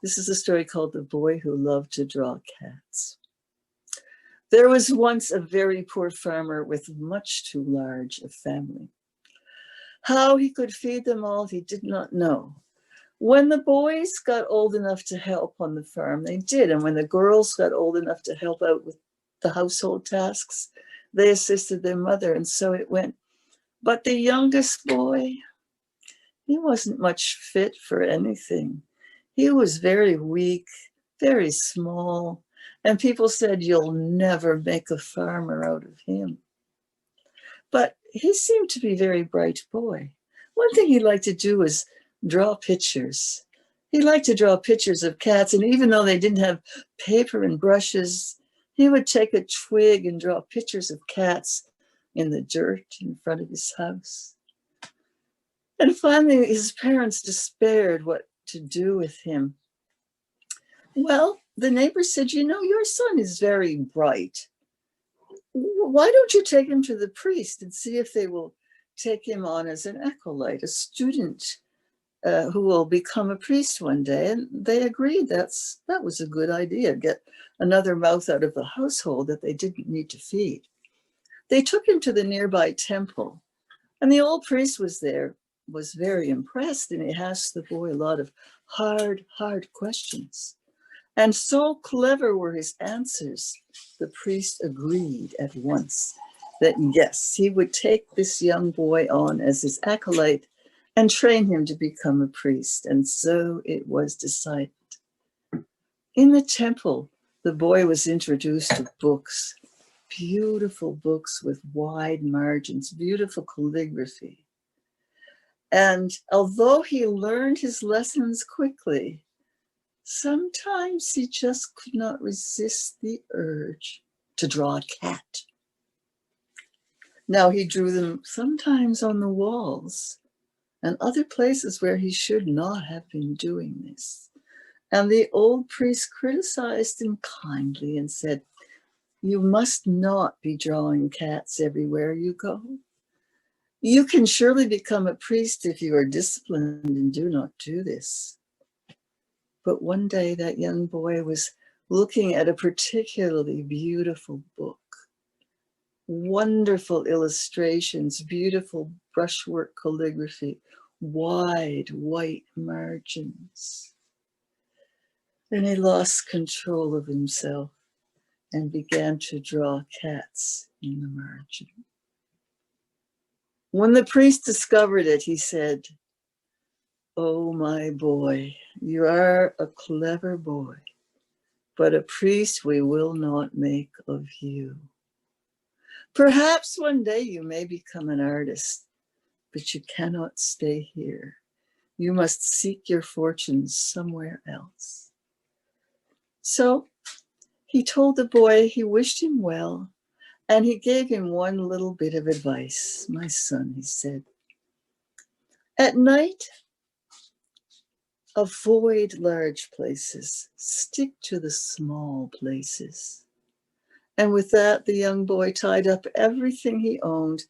This is a story called The Boy Who Loved to Draw Cats. There was once a very poor farmer with much too large a family. How he could feed them all, he did not know. When the boys got old enough to help on the farm, they did. And when the girls got old enough to help out with the household tasks, they assisted their mother. And so it went. But the youngest boy, he wasn't much fit for anything. He was very weak, very small. And people said, you'll never make a farmer out of him. But he seemed to be a very bright boy. One thing he liked to do was draw pictures. He liked to draw pictures of cats, and even though they didn't have paper and brushes, he would take a twig and draw pictures of cats in the dirt in front of his house. And finally, his parents despaired what to do with him. Well, the neighbor said, you know, your son is very bright. Why don't you take him to the priest and see if they will take him on as an acolyte, a student who will become a priest one day? And they agreed that was a good idea, get another mouth out of the household that they didn't need to feed. They took him to the nearby temple, and the old priest was there, was very impressed, and he asked the boy a lot of hard questions. And so clever were his answers, the priest agreed at once that yes, he would take this young boy on as his acolyte and train him to become a priest. And so it was decided. In the temple, the boy was introduced to books, beautiful books with wide margins, beautiful calligraphy. And although he learned his lessons quickly, sometimes he just could not resist the urge to draw a cat. Now he drew them sometimes on the walls and other places where he should not have been doing this. And the old priest criticized him kindly and said, you must not be drawing cats everywhere you go. You can surely become a priest if you are disciplined and do not do this. But one day that young boy was looking at a particularly beautiful book. Wonderful illustrations, beautiful brushwork calligraphy, wide white margins. Then he lost control of himself and began to draw cats in the margin. When the priest discovered it, he said, oh, my boy, you are a clever boy, but a priest we will not make of you. Perhaps one day you may become an artist, but you cannot stay here. You must seek your fortunes somewhere else. So he told the boy he wished him well, and he gave him one little bit of advice. My son, he said, at night, avoid large places, stick to the small places. And with that, the young boy tied up everything he owned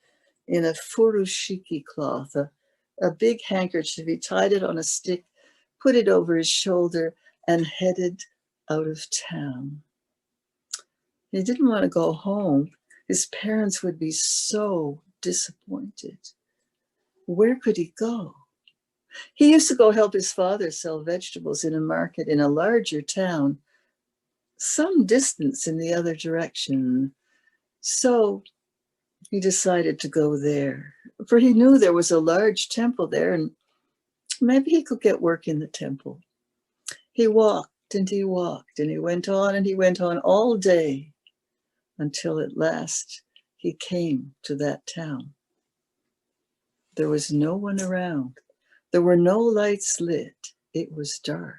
in a furushiki cloth, a big handkerchief. He tied it on a stick, put it over his shoulder, and headed out of town. He didn't want to go home. His parents would be so disappointed. Where could he go? He used to go help his father sell vegetables in a market in a larger town, some distance in the other direction. So he decided to go there, for he knew there was a large temple there, and maybe he could get work in the temple. He walked and he walked, and he went on and he went on all day until at last he came to that town. There was no one around. There were no lights lit. It was dark.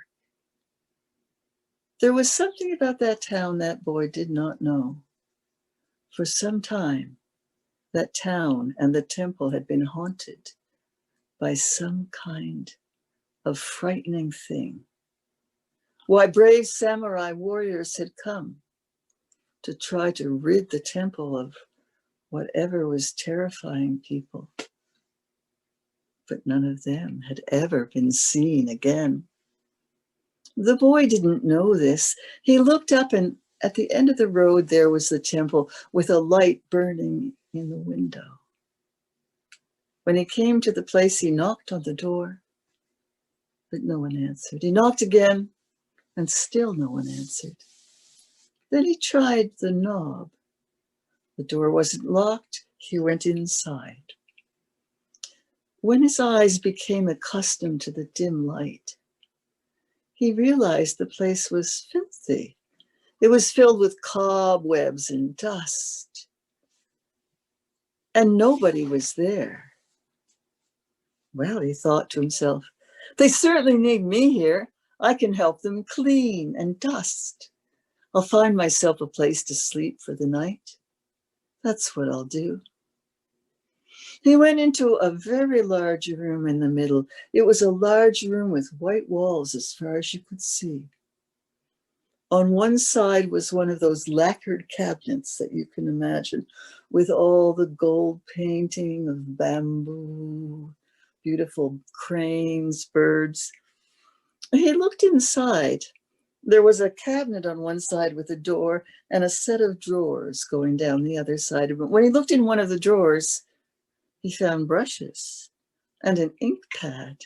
There was something about that town that boy did not know. For some time, that town and the temple had been haunted by some kind of frightening thing. Why, brave samurai warriors had come to try to rid the temple of whatever was terrifying people. But none of them had ever been seen again. The boy didn't know this. He looked up, and at the end of the road there was the temple with a light burning in the window. When he came to the place, he knocked on the door, but no one answered. He knocked again, and still no one answered. Then he tried the knob. The door wasn't locked. He went inside. When his eyes became accustomed to the dim light, he realized the place was filthy. It was filled with cobwebs and dust, and nobody was there. Well, he thought to himself, they certainly need me here. I can help them clean and dust. I'll find myself a place to sleep for the night. That's what I'll do. He went into a very large room in the middle. It was a large room with white walls as far as you could see. On one side was one of those lacquered cabinets that you can imagine, with all the gold painting of bamboo, beautiful cranes, birds. He looked inside. There was a cabinet on one side with a door and a set of drawers going down the other side of it. When he looked in one of the drawers, he found brushes and an ink pad.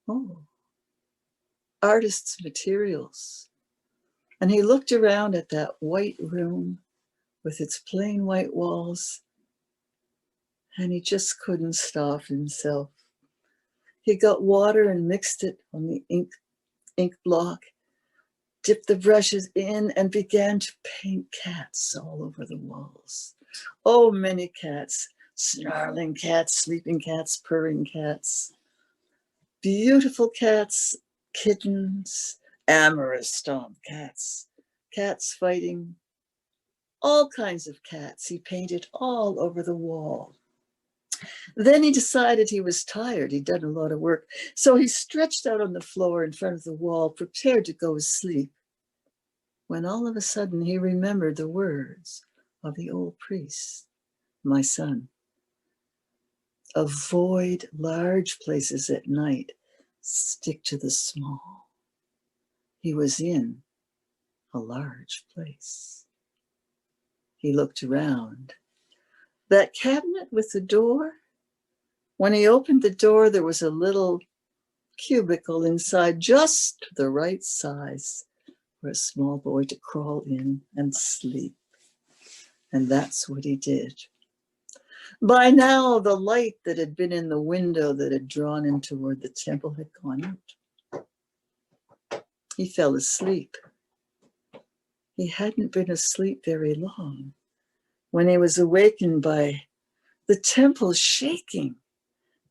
Oh, artist's materials. And he looked around at that white room with its plain white walls, and he just couldn't stop himself. He got water and mixed it on the ink block, dipped the brushes in, and began to paint cats all over the walls. Oh, many cats. Snarling cats, sleeping cats, purring cats, beautiful cats, kittens, amorous cats, cats fighting, all kinds of cats. He painted all over the wall. Then he decided he was tired. He'd done a lot of work. So he stretched out on the floor in front of the wall, prepared to go to sleep, when all of a sudden he remembered the words of the old priest. My son, avoid large places at night. Stick to the small. He was in a large place. He looked around. That cabinet with the door, when he opened the door, there was a little cubicle inside, just the right size for a small boy to crawl in and sleep. And that's what he did. By now, the light that had been in the window that had drawn him toward the temple had gone out. He fell asleep. He hadn't been asleep very long when he was awakened by the temple shaking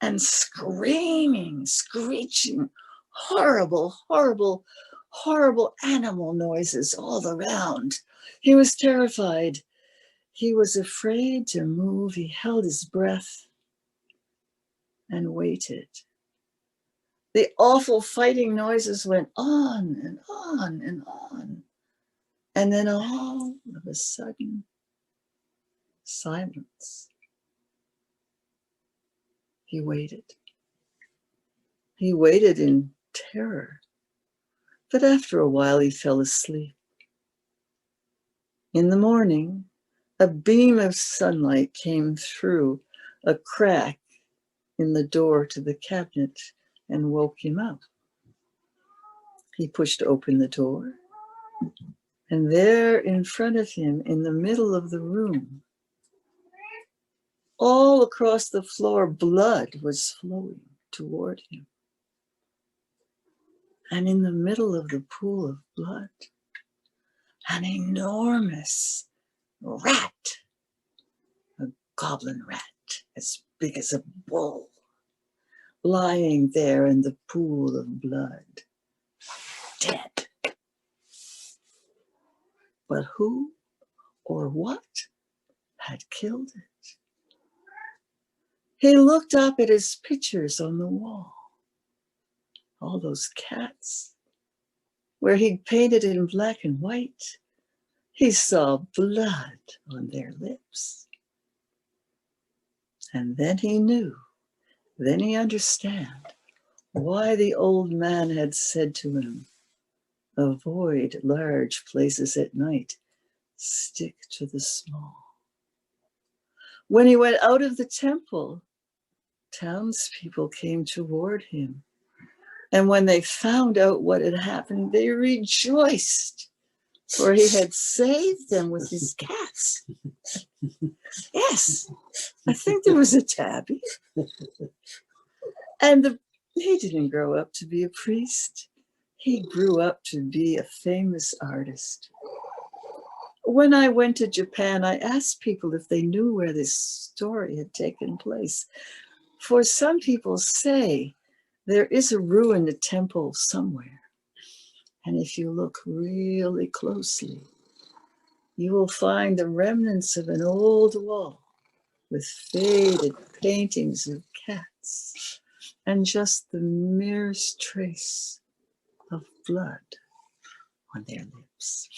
and screaming, screeching, horrible, horrible, horrible animal noises all around. He was terrified. He was afraid to move. He held his breath and waited. The awful fighting noises went on and on and on. And then all of a sudden, silence. He waited. He waited in terror. But after a while, he fell asleep. In the morning, a beam of sunlight came through a crack in the door to the cabinet and woke him up. He pushed open the door, and there in front of him, in the middle of the room, all across the floor, blood was flowing toward him. And in the middle of the pool of blood, an enormous rat, a goblin rat as big as a bull, lying there in the pool of blood, dead. But who or what had killed it? He looked up at his pictures on the wall, all those cats, where he'd painted in black and white. He saw blood on their lips. And then he knew, then he understood why the old man had said to him, Avoid large places at night. Stick to the small. When he went out of the temple, townspeople came toward him. And when they found out what had happened, they rejoiced, for he had saved them with his cats. Yes, I think there was a tabby. And he didn't grow up to be a priest. He grew up to be a famous artist. When I went to Japan, I asked people if they knew where this story had taken place. For some people say there is a ruined temple somewhere. And if you look really closely, you will find the remnants of an old wall with faded paintings of cats and just the merest trace of blood on their lips.